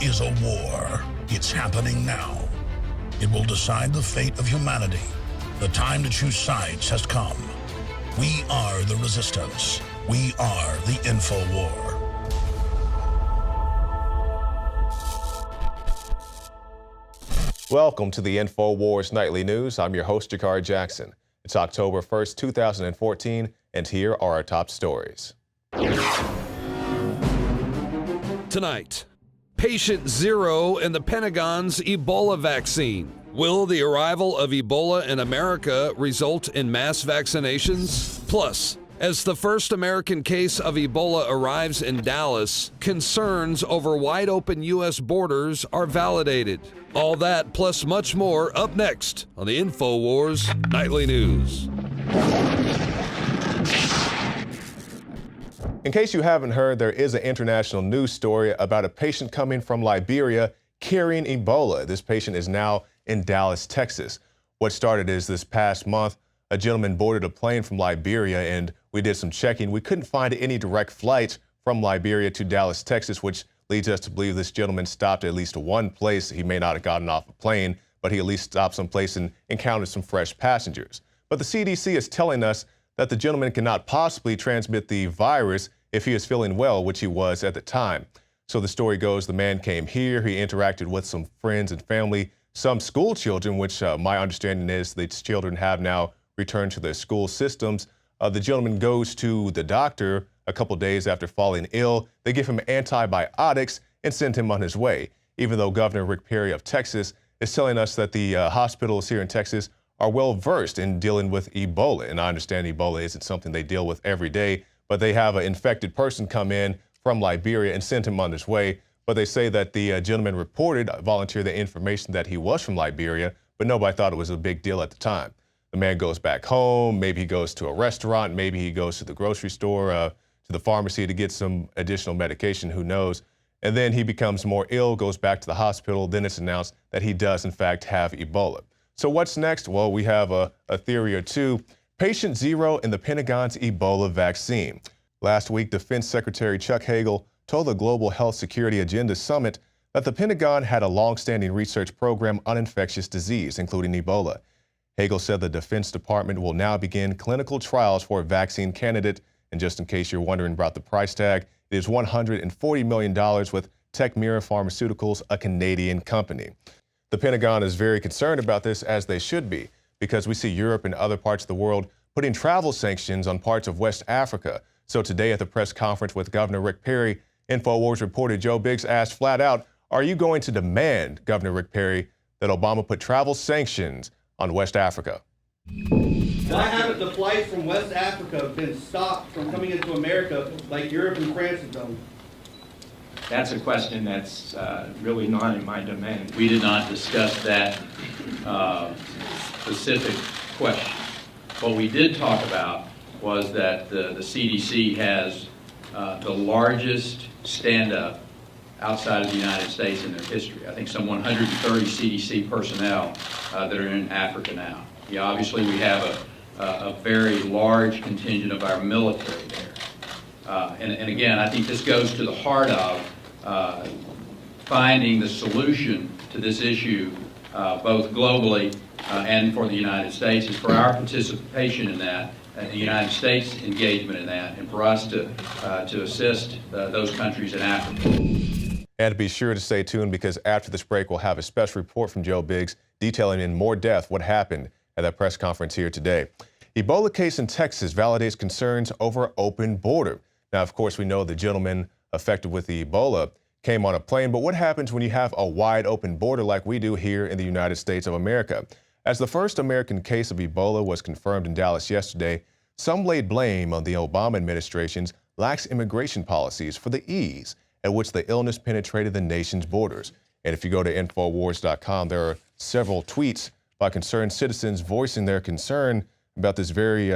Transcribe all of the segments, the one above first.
is a war. It's happening now. It will decide the fate of humanity. The time to choose sides has come. We are the resistance. We are the INFOWAR. Welcome to the INFOWARS Nightly News. I'm your host, Jakar Jackson. It's October 1st, 2014, and here are our top stories. Tonight, Patient Zero in the Pentagon's Ebola vaccine. Will the arrival of Ebola in America result in mass vaccinations? Plus, as the first American case of Ebola arrives in Dallas, concerns over wide-open U.S. borders are validated. All that plus much more up next on the INFOWARS Nightly News. In case you haven't heard, there is an international news story about a patient coming from Liberia carrying Ebola. This patient is now in Dallas, Texas. What started is this past month, a gentleman boarded a plane from Liberia, and we did some checking. We couldn't find any direct flights from Liberia to Dallas, Texas, which leads us to believe this gentleman stopped at least one place. He may not have gotten off a plane, but he at least stopped someplace and encountered some fresh passengers. But the CDC is telling us that the gentleman cannot possibly transmit the virus if he is feeling well, which he was at the time. So the story goes, the man came here, he interacted with some friends and family, some school children, which my understanding is these children have now returned to their school systems. The gentleman goes to the doctor a couple days after falling ill. They give him antibiotics and send him on his way, even though Governor Rick Perry of Texas is telling us that the hospitals here in Texas are well versed in dealing with Ebola. And I understand Ebola isn't something they deal with every day, but they have an infected person come in from Liberia and send him on his way. But they say that the gentleman volunteered the information that he was from Liberia, but nobody thought it was a big deal at the time. The man goes back home, maybe he goes to a restaurant, maybe he goes to the grocery store, to the pharmacy to get some additional medication, who knows. And then he becomes more ill, goes back to the hospital, then it's announced that he does in fact have Ebola. So what's next? Well, we have a theory or two. Patient Zero in the Pentagon's Ebola vaccine. Last week, Defense Secretary Chuck Hagel told the Global Health Security Agenda Summit that the Pentagon had a long-standing research program on infectious disease, including Ebola. Hagel said the Defense Department will now begin clinical trials for a vaccine candidate. And just in case you're wondering about the price tag, it is $140 million with Tecmira Pharmaceuticals, a Canadian company. The Pentagon is very concerned about this, as they should be, because we see Europe and other parts of the world putting travel sanctions on parts of West Africa. So today at the press conference with Governor Rick Perry, INFOWARS reporter Joe Biggs asked flat out, are you going to demand, Governor Rick Perry, that Obama put travel sanctions on West Africa? Why haven't the flights from West Africa been stopped from coming into America like Europe and France have done? That's a question that's really not in my domain. We did not discuss that specific question. What we did talk about was that the CDC has the largest stand-up outside of the United States in their history. I think some 130 CDC personnel that are in Africa now. Yeah, obviously we have a very large contingent of our military there. And again, I think this goes to the heart of finding the solution to this issue, both globally and for the United States, is for our participation in that, and the United States engagement in that, and for us to assist those countries in Africa. And be sure to stay tuned, because after this break, we'll have a special report from Joe Biggs detailing in more depth what happened at that press conference here today. Ebola case in Texas validates concerns over open border. Now, of course, we know the gentleman affected with the Ebola came on a plane, but what happens when you have a wide open border like we do here in the United States of America? As the first American case of Ebola was confirmed in Dallas yesterday, some laid blame on the Obama administration's lax immigration policies for the ease at which the illness penetrated the nation's borders. And if you go to INFOWARS.com, there are several tweets by concerned citizens voicing their concern about this very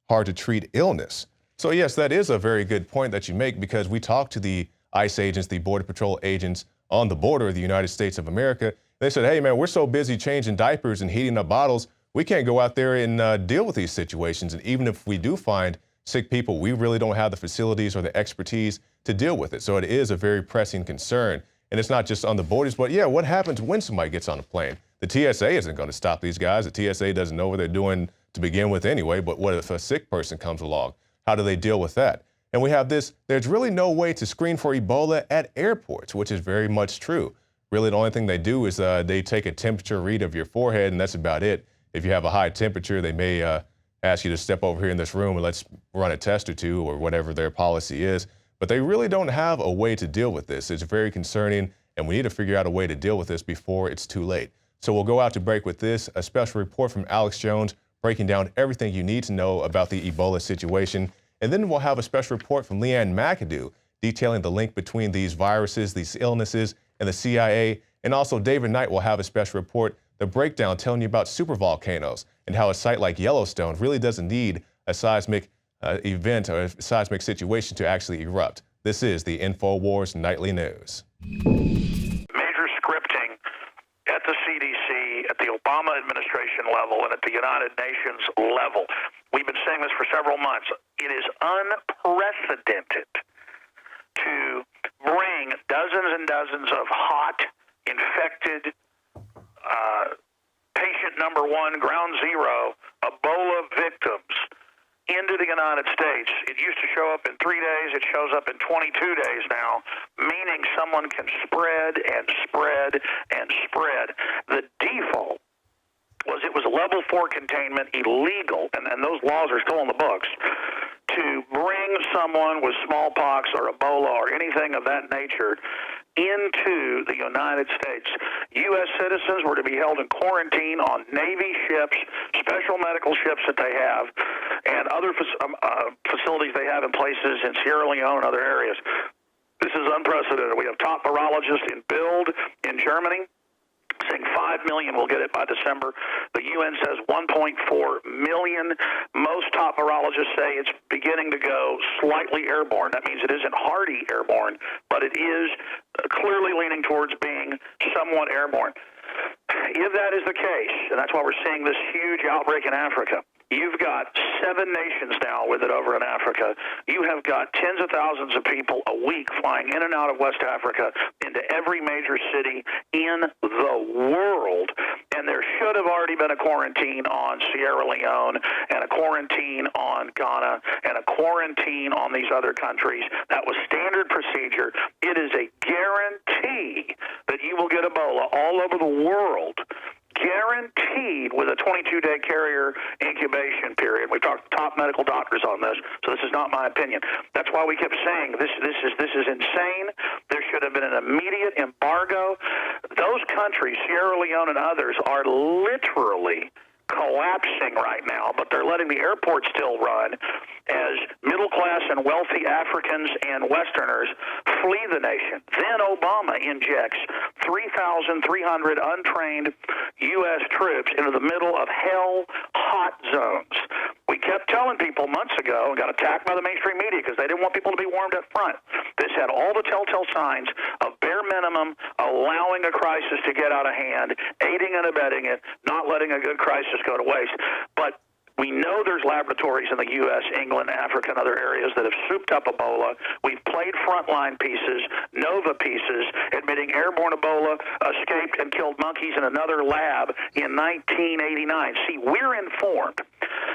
hard to treat illness. So yes, that is a very good point that you make, because we talked to the ICE agents, the Border Patrol agents on the border of the United States of America. They said, hey man, we're so busy changing diapers and heating up bottles, we can't go out there and deal with these situations. And even if we do find sick people, we really don't have the facilities or the expertise to deal with it. So it is a very pressing concern. And it's not just on the borders, but yeah, what happens when somebody gets on a plane? The TSA isn't going to stop these guys. The TSA doesn't know what they're doing to begin with anyway, but what if a sick person comes along? How do they deal with that? And we have this, there's really no way to screen for Ebola at airports, which is very much true. Really, the only thing they do is they take a temperature read of your forehead, and that's about it. If you have a high temperature, they may ask you to step over here in this room and let's run a test or two or whatever their policy is. But they really don't have a way to deal with this. It's very concerning, and we need to figure out a way to deal with this before it's too late. So we'll go out to break with this, a special report from Alex Jones breaking down everything you need to know about the Ebola situation. And then we'll have a special report from Leanne McAdoo detailing the link between these viruses, these illnesses, and the CIA. And also David Knight will have a special report, the breakdown telling you about supervolcanoes and how a site like Yellowstone really doesn't need a seismic event or a seismic situation to actually erupt. This is the INFOWARS Nightly News. Major scripting at the CDC, at the Obama administration level, and at the United Nations level. We've been saying this for several months. It is unprecedented to bring dozens and dozens of hot, infected, patient number one, ground zero, Ebola victims into the United States. It used to show up in 3 days. It shows up in 22 days now, meaning someone can spread and spread and spread. The default was it was level 4 containment, illegal, and those laws are still in the books, to bring someone with smallpox or Ebola or anything of that nature into the United States. U.S. citizens were to be held in quarantine on Navy ships, special medical ships that they have, and other facilities they have in places in Sierra Leone and other areas. This is unprecedented. We have top virologists in Bild in Germany saying 5 million will get it by December. The UN says 1.4 million. Most top virologists say it's beginning to go slightly airborne. That means it isn't hardy airborne, but it is clearly leaning towards being somewhat airborne. If that is the case, and that's why we're seeing this huge outbreak in Africa, you've got 7 nations now with it over in Africa. You have got tens of thousands of people a week flying in and out of West Africa into every major city in the world. And there should have already been a quarantine on Sierra Leone and a quarantine on Ghana and a quarantine on these other countries. That was standard procedure. It is a guarantee that you will get Ebola all over the world. Guaranteed with a 22-day carrier incubation period. We've talked to top medical doctors on this, so this is not my opinion. That's why we kept saying this is insane. There should have been an immediate embargo. Those countries, Sierra Leone and others, are literally collapsing right now, but they're letting the airport still run as middle-class and wealthy Africans and Westerners flee the nation. Then Obama injects 3,300 untrained U.S. troops into the middle of hell-hot zones. We kept telling people months ago, and got attacked by the mainstream media because they didn't want people to be warned up front. This had all the telltale signs of bare minimum allowing a crisis to get out of hand, aiding and abetting it, not letting a good crisis go to waste. But we know there's laboratories in the U.S., England, Africa, and other areas that have souped up Ebola. We've played frontline pieces, Nova pieces, admitting airborne Ebola escaped and killed monkeys in another lab in 1989. See, we're informed.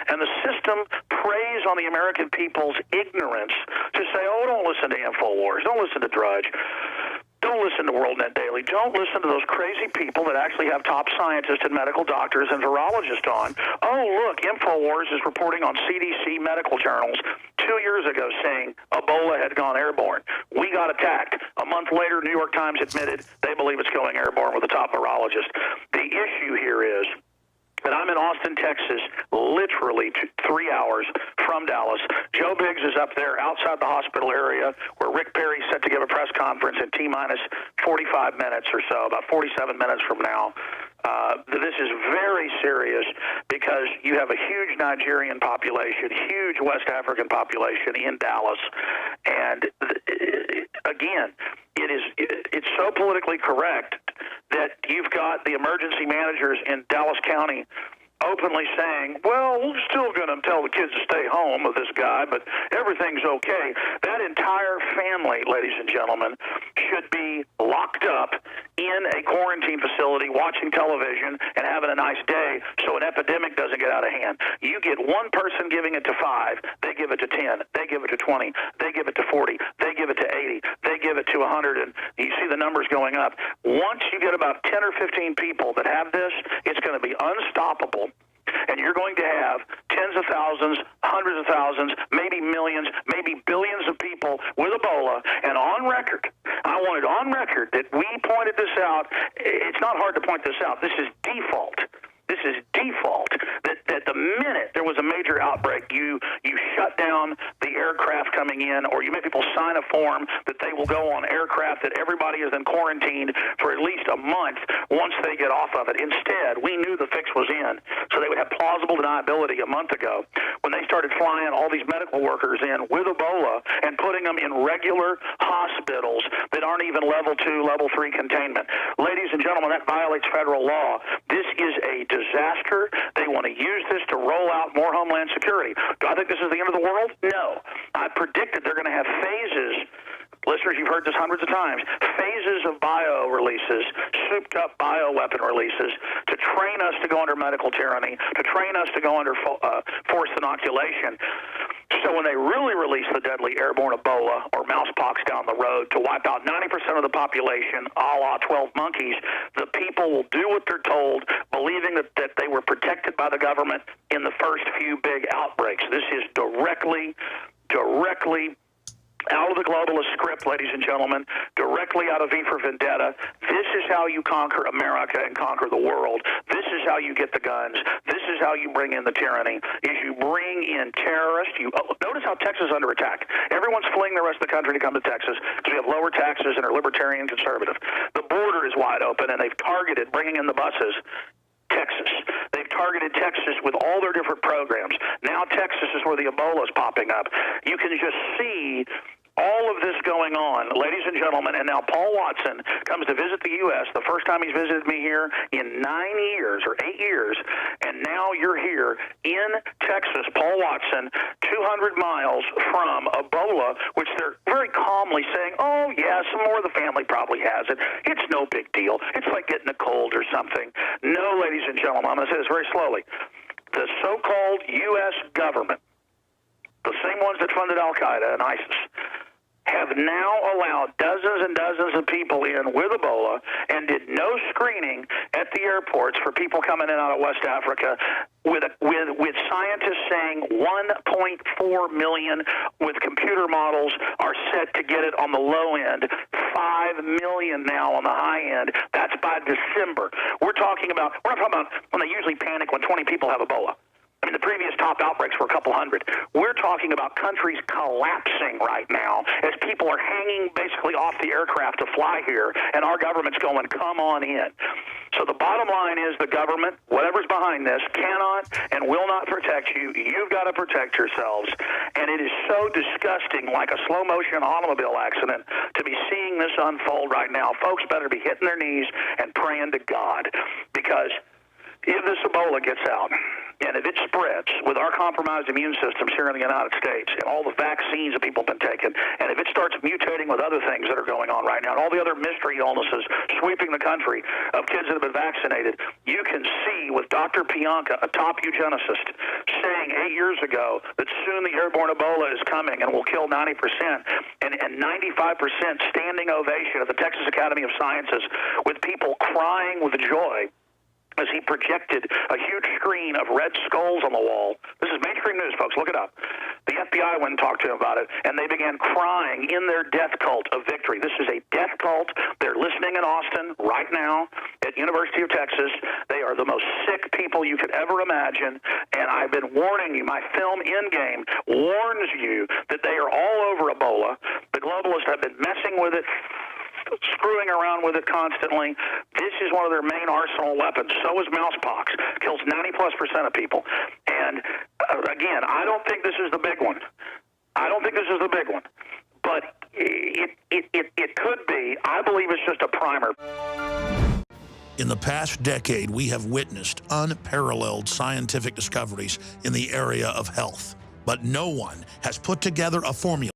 And the system preys on the American people's ignorance to say, oh, don't listen to InfoWars, don't listen to Drudge. Don't listen to WorldNet Daily. Don't listen to those crazy people that actually have top scientists and medical doctors and virologists on. Oh, look, InfoWars is reporting on CDC medical journals 2 years ago saying Ebola had gone airborne. We got attacked. A month later, New York Times admitted they believe it's going airborne with a top virologist. The issue here is that I'm in Austin, Texas, literally 3 hours from Dallas. Joe Biggs is up there outside the hospital area where Rick Perry's set to give a press conference in T-minus 45 minutes or so, about 47 minutes from now. This is very serious because you have a huge Nigerian population, huge West African population in Dallas. And again, it's so politically correct that you've got the emergency managers in Dallas County openly saying, well, we're still going to tell the kids to stay home with this guy, but everything's okay. That entire family, ladies and gentlemen, should be locked up in a quarantine facility watching television and having a nice day so an epidemic doesn't get out of hand. You get one person giving it to 5, they give it to 10, they give it to 20, they give it to 40, they give it to 80, they give it to 100, and you see the numbers going up. Once you get about 10 or 15 people that have this, it's going to be unstoppable. And you're going to have tens of thousands, hundreds of thousands, maybe millions, maybe billions of people with Ebola. And on record, I want it on record that we pointed this out. It's not hard to point this out. This is default. This is default. That the minute there was a major outbreak, you shut down the aircraft coming in, or you make people sign a form that they will go on aircraft that everybody is then quarantined for at least a month once they get off of it. Instead, we knew the fix was in, so they would have plausible deniability a month ago when they started flying all these medical workers in with Ebola and putting them in regular hospitals that aren't even level 2, level 3 containment. Ladies and gentlemen, that violates federal law. This is a disaster. They want to use this to roll out more homeland security. Do I think this is the end of the world? No. I predicted they're going to have phases. Listeners, you've heard this hundreds of times. Phases of bio releases, souped up bio weapon releases to train us to go under medical tyranny, to train us to go under forced inoculation. So when they really release the deadly airborne Ebola or mousepox down the road to wipe out 90% of the population, a la 12 monkeys, the people will do what they're told, believing that they were protected by the government in the first few big outbreaks. This is directly out of the globalist script, ladies and gentlemen, directly out of V for Vendetta. This is how you conquer America and conquer the world. This is how you get the guns. This is how you bring in the tyranny, is you bring in terrorists. Notice how Texas is under attack. Everyone's fleeing the rest of the country to come to Texas because we have lower taxes and are libertarian conservative. The border is wide open, and they've targeted bringing in the buses. Texas. They've targeted Texas with all their different programs. Now Texas is where the Ebola is popping up. You can just see all of this going on, ladies and gentlemen, and now Paul Watson comes to visit the U.S. the first time he's visited me here in 9 years or 8 years, and now you're here in Texas, Paul Watson, 200 miles from Ebola, which they're very calmly saying, oh, yeah, some more of the family probably has it. It's no big deal. It's like getting a cold or something. No, ladies and gentlemen, I'm going to say this very slowly. The so-called U.S. government, the same ones that funded Al-Qaeda and ISIS, have now allowed dozens and dozens of people in with Ebola and did no screening at the airports for people coming in out of West Africa, with scientists saying 1.4 million with computer models are set to get it on the low end, 5 million now on the high end. That's by December. We're not talking about when they usually panic when 20 people have Ebola. I mean, the previous top outbreaks were a couple hundred. We're talking about countries collapsing right now as people are hanging basically off the aircraft to fly here, and our government's going, come on in. So the bottom line is the government, whatever's behind this, cannot and will not protect you. You've got to protect yourselves. And it is so disgusting, like a slow-motion automobile accident, to be seeing this unfold right now. Folks better be hitting their knees and praying to God, because if this Ebola gets out, and if it spreads with our compromised immune systems here in the United States and all the vaccines that people have been taking, and if it starts mutating with other things that are going on right now, and all the other mystery illnesses sweeping the country of kids that have been vaccinated, you can see with Dr. Pianka, a top eugenicist, saying 8 years ago that soon the airborne Ebola is coming and will kill 90%, and 95% standing ovation at the Texas Academy of Sciences, with people crying with joy as he projected a huge screen of red skulls on the wall. This is mainstream news, folks. Look it up. The FBI went and talked to him about it, and they began crying in their death cult of victory. This is a death cult. They're listening in Austin right now at University of Texas. They are the most sick people you could ever imagine, and I've been warning you. My film Endgame warns you that they are all over Ebola. The globalists have been messing with it, screwing around with it constantly. This is one of their main arsenal weapons. So is mousepox. Kills 90+% of people. And again, I don't think this is the big one. But it could be. I believe it's just a primer. In the past decade, we have witnessed unparalleled scientific discoveries in the area of health. But no one has put together a formula